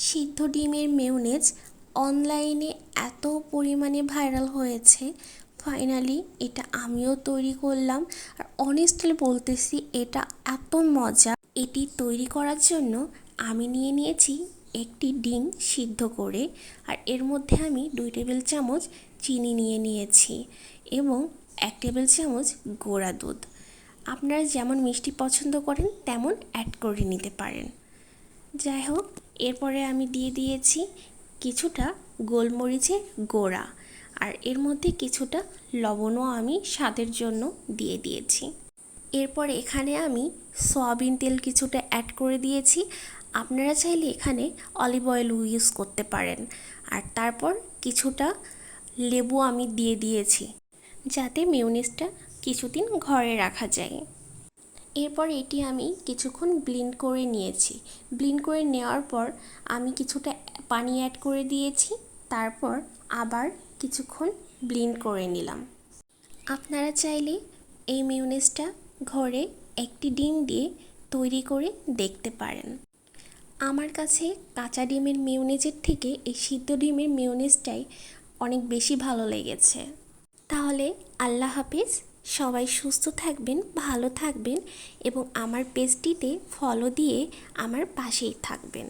সিদ্ধ ডিমের মেয়োনেজ অনলাইনে এত পরিমাণে ভাইরাল হয়েছে, ফাইনালি এটা আমিও তৈরি করলাম। আর অনেস্টলি বলতেছি, এটা এত মজা। এটি তৈরি করার জন্য আমি নিয়ে নিয়েছি একটি ডিম সিদ্ধ করে, আর এর মধ্যে আমি 2 টেবিল চামচ চিনি নিয়ে নিয়েছি এবং 1 টেবিল চামচ গুঁড়া দুধ। আপনারা যেমন মিষ্টি পছন্দ করেন তেমন অ্যাড করে নিতে পারেন। যাই হোক, এরপরে আমি দিয়ে দিয়েছি কিছুটা গোলমরিচের গুঁড়া, আর এর মধ্যে কিছুটা লবণও আমি স্বাদের জন্য দিয়ে দিয়েছি। এরপর এখানে আমি সয়াবিন তেল কিছুটা অ্যাড করে দিয়েছি। আপনারা চাইলে এখানে অলিভ অয়েল ইউজ করতে পারেন। আর তারপর কিছুটা লেবু আমি দিয়ে দিয়েছি, যাতে মেয়োনেজটা কিছুদিন ঘরে রাখা যায়। এরপর এটি আমি কিছুক্ষণ ব্লেন্ড করে নিয়েছি। ব্লেন্ড করে নেওয়ার পর আমি কিছুটা পানি অ্যাড করে দিয়েছি, তারপর আবার কিছুক্ষণ ব্লেন্ড করে নিলাম। আপনারা চাইলে এই মেয়োনেজটা ঘরে একটি ডিম দিয়ে তৈরি করে দেখতে পারেন। আমার কাছে কাঁচা ডিমের মেয়োনেজের থেকে এই সিদ্ধ ডিমের মেয়োনেজটাই অনেক বেশি ভালো লেগেছে। তাহলে আল্লাহ হাফিজ, সবাই সুস্থ থাকবেন, ভালো থাকবেন এবং আমার পেজটিতে ফলো দিয়ে আমার পাশেই থাকবেন।